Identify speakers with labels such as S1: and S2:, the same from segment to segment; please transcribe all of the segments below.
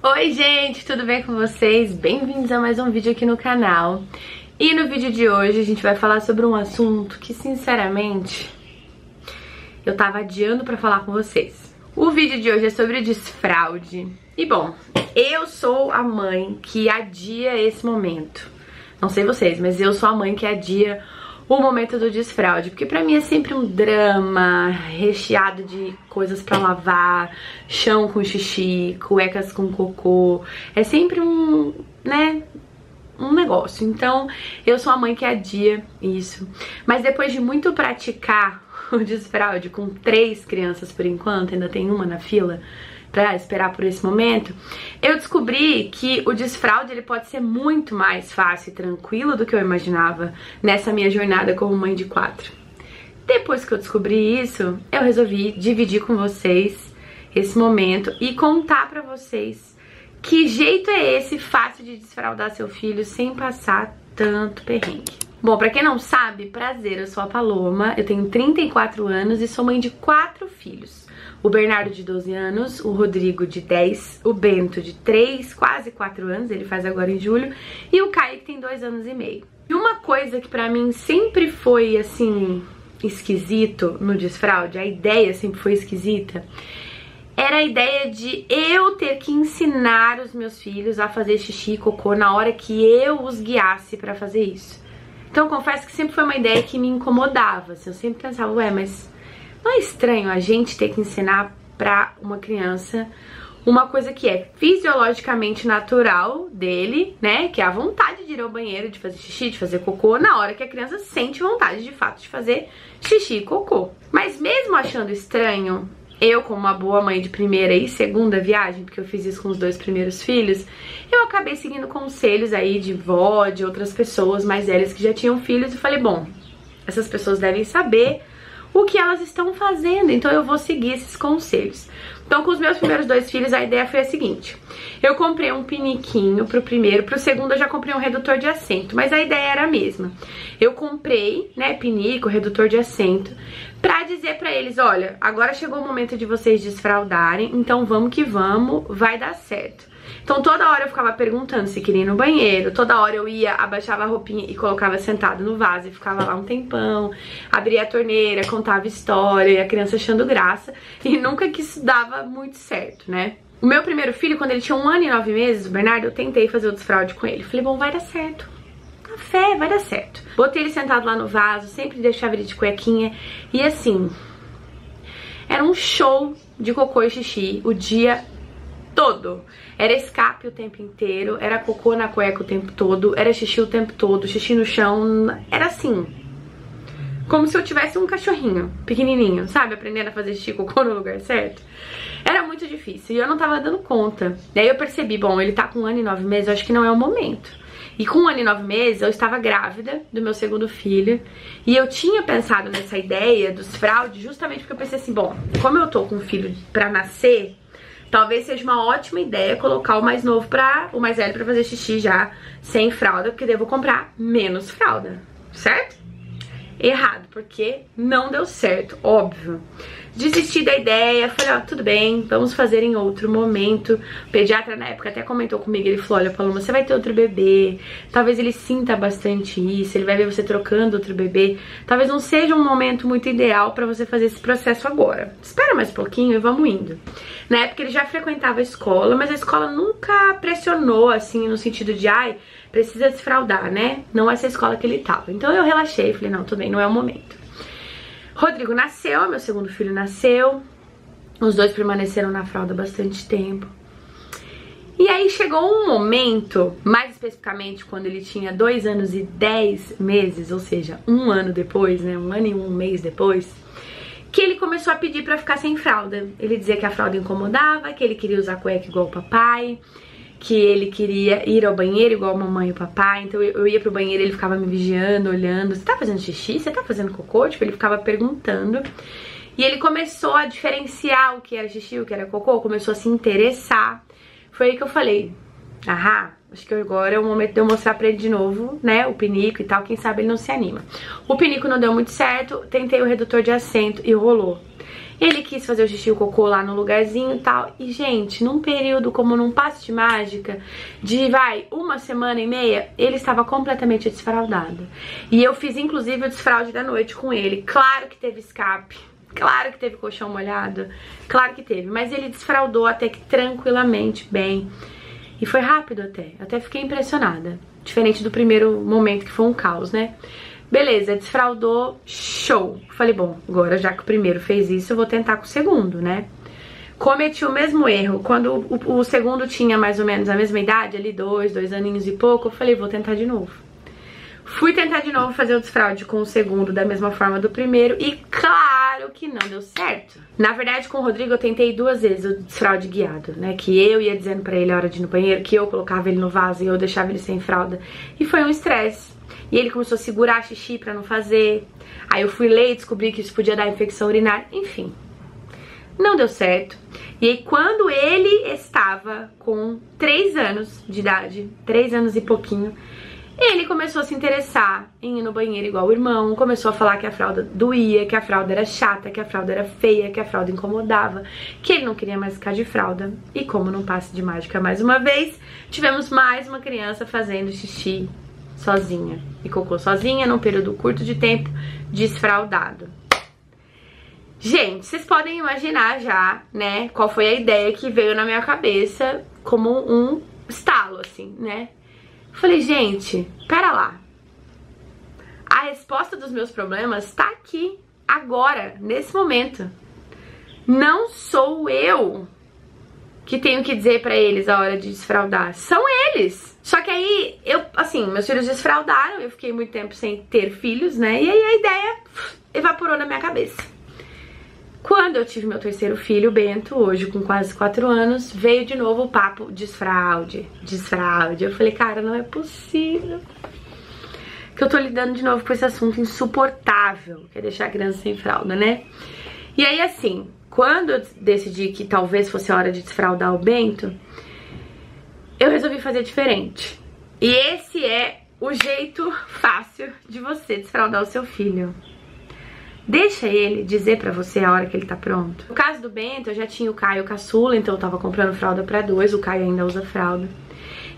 S1: Oi gente, tudo bem com vocês? Bem-vindos a mais um vídeo aqui no canal. E no vídeo de hoje a gente vai falar sobre um assunto que sinceramente eu tava adiando pra falar com vocês. O vídeo de hoje é sobre desfraude. E bom, eu sou a mãe que adia esse momento. Não sei vocês, mas eu sou a mãe que adia o momento do desfraude, porque pra mim é sempre um drama recheado de coisas pra lavar, chão com xixi, cuecas com cocô, é sempre um negócio. Então eu sou a mãe que adia isso, mas depois de muito praticar o desfraude com 3 crianças por enquanto, ainda tem uma na fila pra esperar por esse momento, eu descobri que o desfraude ele pode ser muito mais fácil e tranquilo do que eu imaginava nessa minha jornada como mãe de 4. Depois que eu descobri isso, eu resolvi dividir com vocês esse momento e contar pra vocês que jeito é esse fácil de desfraudar seu filho sem passar tanto perrengue. Bom, pra quem não sabe, prazer, eu sou a Paloma, eu tenho 34 anos e sou mãe de 4 filhos. O Bernardo de 12 anos, o Rodrigo de 10, o Bento de 3, quase 4 anos, ele faz agora em julho, e o Caio que tem 2 anos e meio. E uma coisa que pra mim sempre foi, assim, esquisito no desfraude, a ideia sempre foi esquisita, era a ideia de eu ter que ensinar os meus filhos a fazer xixi e cocô na hora que eu os guiasse pra fazer isso. Então confesso que sempre foi uma ideia que me incomodava, assim, eu sempre pensava, ué, mas não é estranho a gente ter que ensinar pra uma criança uma coisa que é fisiologicamente natural dele, né? Que é a vontade de ir ao banheiro, de fazer xixi, de fazer cocô, na hora que a criança sente vontade de fato de fazer xixi e cocô. Mas mesmo achando estranho, eu como uma boa mãe de primeira e segunda viagem, porque eu fiz isso com os 2 primeiros filhos, eu acabei seguindo conselhos aí de vó, de outras pessoas mais velhas que já tinham filhos e falei, bom, essas pessoas devem saber o que elas estão fazendo, então eu vou seguir esses conselhos. Então com os meus primeiros 2 filhos a ideia foi a seguinte, eu comprei um piniquinho pro primeiro, pro segundo eu já comprei um redutor de assento, mas a ideia era a mesma. Eu comprei, né, pinico, redutor de assento, pra dizer pra eles, olha, agora chegou o momento de vocês desfraudarem, então vamos que vamos, vai dar certo. Então toda hora eu ficava perguntando se queria ir no banheiro, toda hora eu ia, abaixava a roupinha e colocava sentado no vaso e ficava lá um tempão, abria a torneira, contava história e a criança achando graça, e nunca que isso dava muito certo, né? O meu primeiro filho, quando ele tinha 1 ano e 9 meses, o Bernardo, eu tentei fazer o desfraude com ele. Falei, bom, vai dar certo. A fé, vai dar certo. Botei ele sentado lá no vaso, sempre deixava ele de cuequinha, e assim, era um show de cocô e xixi o dia todo. Era escape o tempo inteiro, era cocô na cueca o tempo todo, era xixi o tempo todo, xixi no chão, era assim, como se eu tivesse um cachorrinho pequenininho, sabe, aprendendo a fazer xixi e cocô no lugar certo. Era muito difícil e eu não tava dando conta. Daí eu percebi, bom, ele tá com 1 ano e 9 meses, eu acho que não é o momento. E com 1 ano e 9 meses eu estava grávida do meu segundo filho e eu tinha pensado nessa ideia dos fraudes justamente porque eu pensei assim, bom, como eu tô com um filho pra nascer, talvez seja uma ótima ideia colocar o mais novo o mais velho pra fazer xixi já sem fralda, porque daí eu vou comprar menos fralda, certo? Errado, porque não deu certo, óbvio. Desisti da ideia, falei, ó, tudo bem, vamos fazer em outro momento. O pediatra na época até comentou comigo, ele falou, olha, Paloma, você vai ter outro bebê, talvez ele sinta bastante isso, ele vai ver você trocando outro bebê, talvez não seja um momento muito ideal pra você fazer esse processo agora. Espera mais um pouquinho e vamos indo. Na época ele já frequentava a escola, mas a escola nunca pressionou, assim, no sentido de, ai, precisa desfraudar, né? Não essa escola que ele tava. Então eu relaxei, falei, não, tudo bem, não é o momento. Rodrigo nasceu, meu segundo filho nasceu, os 2 permaneceram na fralda bastante tempo. E aí chegou um momento, mais especificamente quando ele tinha 2 anos e 10 meses, ou seja, 1 ano depois, né, 1 ano e 1 mês depois, que ele começou a pedir pra ficar sem fralda. Ele dizia que a fralda incomodava, que ele queria usar cueca igual o papai, que ele queria ir ao banheiro igual a mamãe e o papai. Então eu ia pro banheiro e ele ficava me vigiando, olhando, você tá fazendo xixi? Você tá fazendo cocô? Tipo, ele ficava perguntando. E ele começou a diferenciar o que era xixi, o que era cocô, começou a se interessar. Foi aí que eu falei, ahá, acho que agora é o momento de eu mostrar pra ele de novo, né, o pinico e tal, quem sabe ele não se anima. O pinico não deu muito certo, tentei o redutor de assento e rolou. Ele quis fazer o xixi e o cocô lá no lugarzinho e tal. E, gente, num período como num passe de mágica, de, uma semana e meia, ele estava completamente desfraldado. E eu fiz, inclusive, o desfraude da noite com ele. Claro que teve escape, claro que teve colchão molhado, claro que teve. Mas ele desfraldou até que tranquilamente, bem. E foi rápido até fiquei impressionada. Diferente do primeiro momento, que foi um caos, né? Beleza, desfraldou, show. Falei, bom, agora já que o primeiro fez isso, eu vou tentar com o segundo, né? Cometi o mesmo erro. Quando o segundo tinha mais ou menos a mesma idade, ali 2 aninhos e pouco, eu falei, vou tentar de novo. Fui tentar de novo fazer o desfraude com o segundo da mesma forma do primeiro e claro que não deu certo. Na verdade, com o Rodrigo eu tentei 2 vezes o desfraude guiado, né? Que eu ia dizendo pra ele a hora de ir no banheiro, que eu colocava ele no vaso e eu deixava ele sem fralda. E foi um estresse. E ele começou a segurar xixi pra não fazer. Aí eu fui ler e descobri que isso podia dar infecção urinária. Enfim, não deu certo. E aí quando ele estava com 3 anos de idade, 3 anos e pouquinho, ele começou a se interessar em ir no banheiro igual o irmão. Começou a falar que a fralda doía, que a fralda era chata, que a fralda era feia, que a fralda incomodava, que ele não queria mais ficar de fralda. E como não passe de mágica mais uma vez, tivemos mais uma criança fazendo xixi sozinha e cocô sozinha num período curto de tempo, desfraldado. Gente, vocês podem imaginar já, né, qual foi a ideia que veio na minha cabeça como um estalo, assim, né? Falei, gente, pera lá. A resposta dos meus problemas tá aqui, agora, nesse momento. Não sou eu que tenho que dizer pra eles a hora de desfraldar. São eles. Só que aí, meus filhos desfraldaram, eu fiquei muito tempo sem ter filhos, né? E aí a ideia evaporou na minha cabeça. Quando eu tive meu terceiro filho, o Bento, hoje com quase 4 anos, veio de novo o papo desfraude. Eu falei, cara, não é possível que eu tô lidando de novo com esse assunto insuportável, que é deixar a criança sem fralda, né? E aí, assim, quando eu decidi que talvez fosse a hora de desfraldar o Bento, eu resolvi fazer diferente. E esse é o jeito fácil de você desfraldar o seu filho. Deixa ele dizer pra você a hora que ele tá pronto. No caso do Bento, eu já tinha o Caio caçula, então eu tava comprando fralda pra 2, o Caio ainda usa fralda.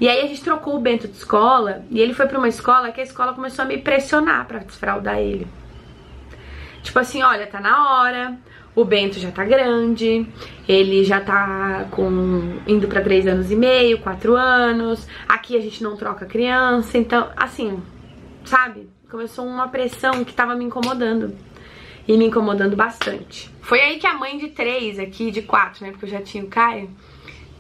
S1: E aí a gente trocou o Bento de escola, e ele foi pra uma escola que a escola começou a me pressionar pra desfraldar ele. Tipo assim, olha, tá na hora, o Bento já tá grande, ele já tá indo pra 3 anos e meio, 4 anos, aqui a gente não troca criança, então, assim, sabe? Começou uma pressão que tava me incomodando. E me incomodando bastante. Foi aí que a mãe de 3 aqui, de 4, né, porque eu já tinha o Caio,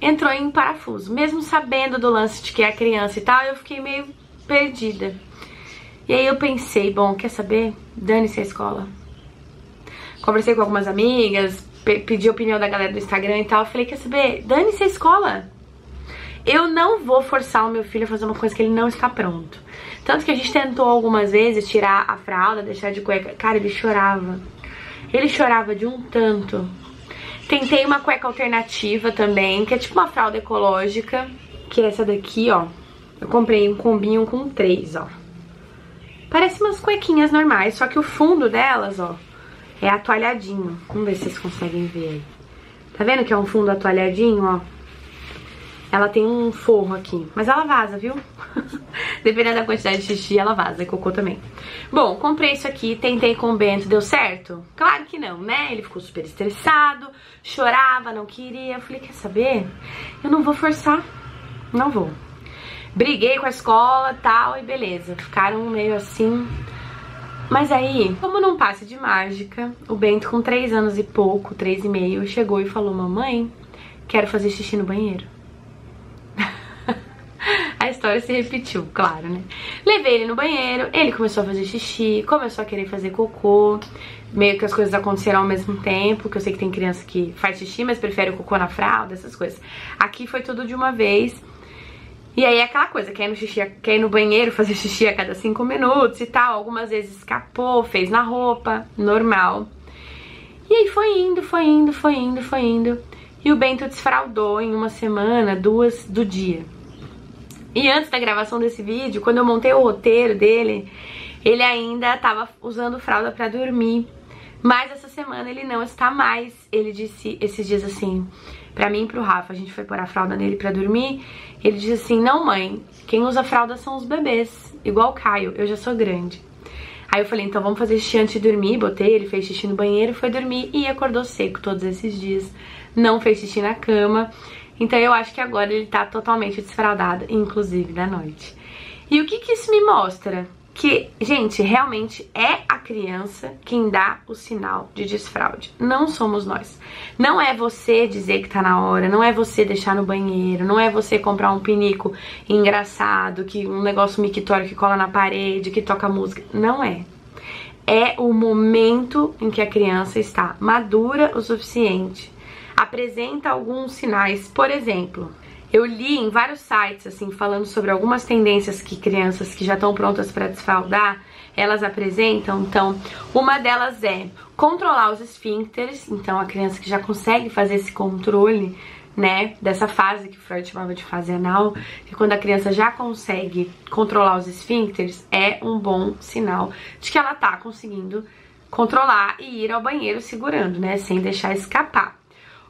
S1: entrou em parafuso. Mesmo sabendo do lance de que é criança e tal, eu fiquei meio perdida. E aí eu pensei, bom, quer saber? Dane-se a escola. Conversei com algumas amigas, pedi a opinião da galera do Instagram e tal. Falei, quer saber? Dane-se a escola. Eu não vou forçar o meu filho a fazer uma coisa que ele não está pronto. Tanto que a gente tentou algumas vezes tirar a fralda, deixar de cueca. Cara, ele chorava. Ele chorava de um tanto. Tentei uma cueca alternativa também, que é tipo uma fralda ecológica, que é essa daqui, ó. Eu comprei um combinho com 3, ó. Parece umas cuequinhas normais, só que o fundo delas, ó, é atoalhadinho. Vamos ver se vocês conseguem ver aí. Tá vendo que é um fundo atoalhadinho, ó? Ela tem um forro aqui, mas ela vaza, viu? Dependendo da quantidade de xixi, ela vaza, e cocô também. Bom, comprei isso aqui, tentei com o Bento, deu certo? Claro que não, né? Ele ficou super estressado, chorava, não queria. Eu falei, quer saber? Eu não vou forçar, não vou. Briguei com a escola, tal, e beleza. Ficaram meio assim. Mas aí, como num passe de mágica, o Bento com 3 anos e pouco, 3 e meio, chegou e falou, mamãe, quero fazer xixi no banheiro. A história se repetiu, claro, né? Levei ele no banheiro, ele começou a fazer xixi, começou a querer fazer cocô. Meio que as coisas aconteceram ao mesmo tempo, que eu sei que tem criança que faz xixi, mas prefere o cocô na fralda, essas coisas. Aqui foi tudo de uma vez. E aí é aquela coisa, quer ir no banheiro fazer xixi a cada 5 minutos e tal. Algumas vezes escapou, fez na roupa, normal. E aí foi indo. E o Bento desfraldou em 1 semana, 2 do dia. E antes da gravação desse vídeo, quando eu montei o roteiro dele, ele ainda tava usando fralda pra dormir. Mas essa semana ele não está mais. Ele disse esses dias assim, pra mim e pro Rafa, a gente foi pôr a fralda nele pra dormir. Ele disse assim, não mãe, quem usa fralda são os bebês, igual o Caio, eu já sou grande. Aí eu falei, então vamos fazer xixi antes de dormir. Botei, ele fez xixi no banheiro, foi dormir e acordou seco todos esses dias. Não fez xixi na cama. Então eu acho que agora ele tá totalmente desfraldado, inclusive da noite. E o que que isso me mostra? Que, gente, realmente é a criança quem dá o sinal de desfraude. Não somos nós. Não é você dizer que tá na hora, não é você deixar no banheiro, não é você comprar um pinico engraçado, que um negócio mictório que cola na parede, que toca música. Não é. É o momento em que a criança está madura o suficiente. Apresenta alguns sinais, por exemplo... Eu li em vários sites, assim, falando sobre algumas tendências que crianças que já estão prontas para desfraldar, elas apresentam. Então, uma delas é controlar os esfíncteres. Então, a criança que já consegue fazer esse controle, né, dessa fase que Freud chamava de fase anal, que quando a criança já consegue controlar os esfíncteres, é um bom sinal de que ela tá conseguindo controlar e ir ao banheiro segurando, né, sem deixar escapar.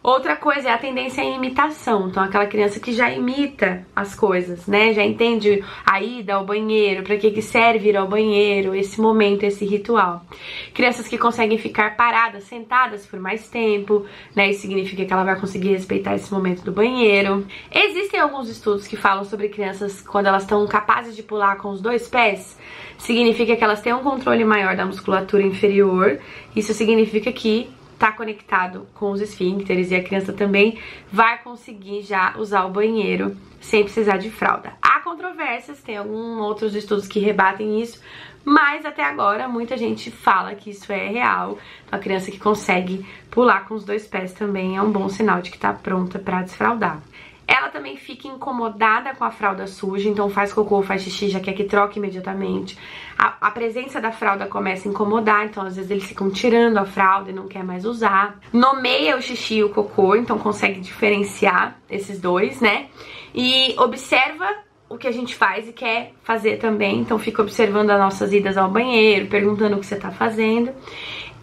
S1: Outra coisa é a tendência à imitação. Então, aquela criança que já imita as coisas, né? Já entende a ida ao banheiro, pra que serve ir ao banheiro, esse momento, esse ritual. Crianças que conseguem ficar paradas, sentadas por mais tempo, né? Isso significa que ela vai conseguir respeitar esse momento do banheiro. Existem alguns estudos que falam sobre crianças quando elas estão capazes de pular com os dois pés. Significa que elas têm um controle maior da musculatura inferior. Isso significa que tá conectado com os esfíncteres e a criança também vai conseguir já usar o banheiro sem precisar de fralda. Há controvérsias, tem alguns outros estudos que rebatem isso, mas até agora muita gente fala que isso é real. Então, a criança que consegue pular com os dois pés também é um bom sinal de que tá pronta para desfraldar. Ela também fica incomodada com a fralda suja, então faz cocô, faz xixi, já quer que troque imediatamente. A presença da fralda começa a incomodar, então às vezes eles ficam tirando a fralda e não quer mais usar. Nomeia o xixi e o cocô, então consegue diferenciar esses dois, né? E observa o que a gente faz e quer fazer também, então fica observando as nossas idas ao banheiro, perguntando o que você tá fazendo.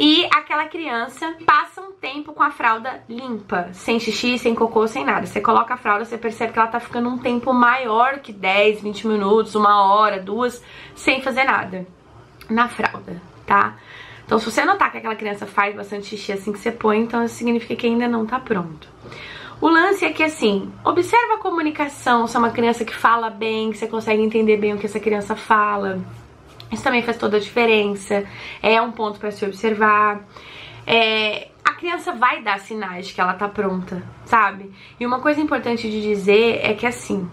S1: E aquela criança passa um tempo com a fralda limpa, sem xixi, sem cocô, sem nada. Você coloca a fralda, você percebe que ela tá ficando um tempo maior que 10, 20 minutos, 1 hora, 2, sem fazer nada na fralda, tá? Então, se você notar que aquela criança faz bastante xixi assim que você põe, então isso significa que ainda não tá pronto. O lance é que, assim, observa a comunicação, se é uma criança que fala bem, que você consegue entender bem o que essa criança fala. Isso também faz toda a diferença, é um ponto pra se observar. A criança vai dar sinais de que ela tá pronta, sabe? E uma coisa importante de dizer é que, assim,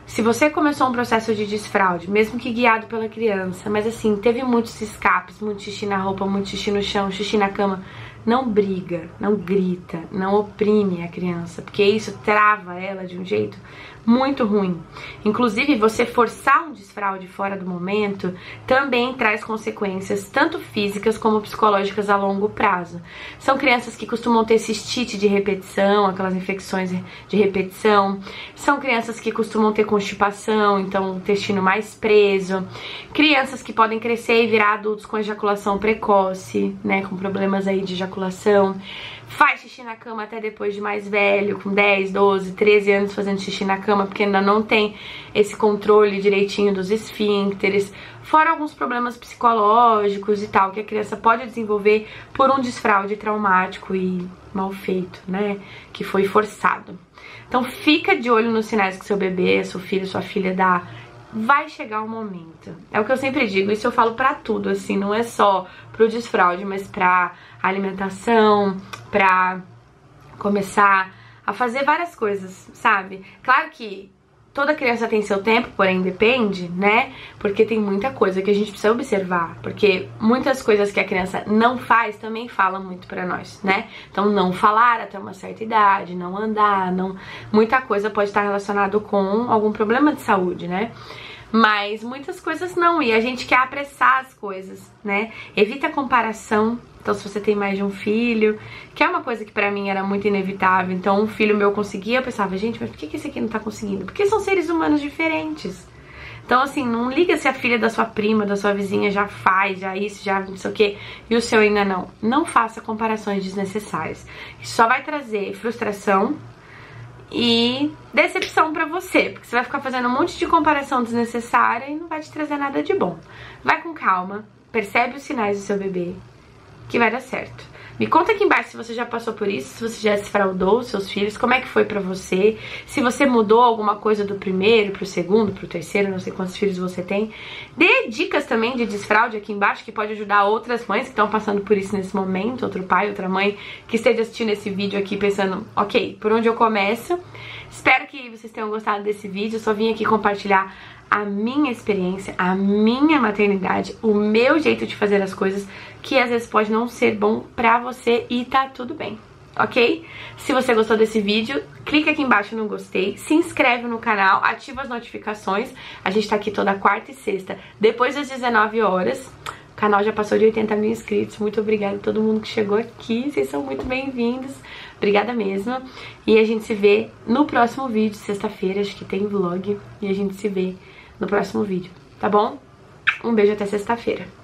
S1: se você começou um processo de desfraude, mesmo que guiado pela criança, mas assim, teve muitos escapes, muito xixi na roupa, muito xixi no chão, xixi na cama, não briga, não grita, não oprime a criança, porque isso trava ela de um jeito muito ruim. Inclusive, você forçar um desfraude fora do momento também traz consequências tanto físicas como psicológicas a longo prazo. São crianças que costumam ter cistite de repetição, aquelas infecções de repetição. São crianças que costumam ter constipação, então o intestino mais preso. Crianças que podem crescer e virar adultos com ejaculação precoce, né, com problemas aí de ejaculação. Faz xixi na cama até depois de mais velho, com 10, 12, 13 anos fazendo xixi na cama, porque ainda não tem esse controle direitinho dos esfíncteres. Fora alguns problemas psicológicos e tal, que a criança pode desenvolver por um desfraude traumático e mal feito, né? Que foi forçado. Então fica de olho nos sinais que seu bebê, seu filho, sua filha dá. Vai chegar o momento. É o que eu sempre digo, isso eu falo pra tudo, assim, não é só pro desfraude, mas pra alimentação, pra começar a fazer várias coisas, sabe? Claro que toda criança tem seu tempo, porém depende, né? Porque tem muita coisa que a gente precisa observar, porque muitas coisas que a criança não faz também falam muito pra nós, né? Então não falar até uma certa idade, não andar, não... muita coisa pode estar relacionado com algum problema de saúde, né? Mas muitas coisas não, e a gente quer apressar as coisas, né? Evita a comparação. Então, se você tem mais de um filho, que é uma coisa que pra mim era muito inevitável. Então, um filho meu conseguia, eu pensava, gente, mas por que esse aqui não tá conseguindo? Porque são seres humanos diferentes, Então assim, não liga se a filha da sua prima, da sua vizinha já faz, já isso, já não sei o que, e o seu ainda não. Não faça comparações desnecessárias. Isso só vai trazer frustração e decepção pra você, porque você vai ficar fazendo um monte de comparação desnecessária e não vai te trazer nada de bom. Vai com calma, percebe os sinais do seu bebê, que vai dar certo. Me conta aqui embaixo se você já passou por isso, se você já desfraudou os seus filhos, como é que foi pra você, se você mudou alguma coisa do primeiro pro segundo, pro terceiro, não sei quantos filhos você tem. Dê dicas também de desfraude aqui embaixo, que pode ajudar outras mães que estão passando por isso nesse momento, outro pai, outra mãe que esteja assistindo esse vídeo aqui pensando, ok, por onde eu começo? Espero que vocês tenham gostado desse vídeo, eu só vim aqui compartilhar a minha experiência, a minha maternidade, o meu jeito de fazer as coisas, que às vezes pode não ser bom pra você e tá tudo bem, ok? Se você gostou desse vídeo, clica aqui embaixo no gostei, se inscreve no canal, ativa as notificações, a gente tá aqui toda quarta e sexta, depois das 19 horas, o canal já passou de 80 mil inscritos, muito obrigada a todo mundo que chegou aqui, vocês são muito bem-vindos, obrigada mesmo, e a gente se vê no próximo vídeo, sexta-feira, acho que tem vlog, e a gente se vê no próximo vídeo, tá bom? Um beijo até sexta-feira.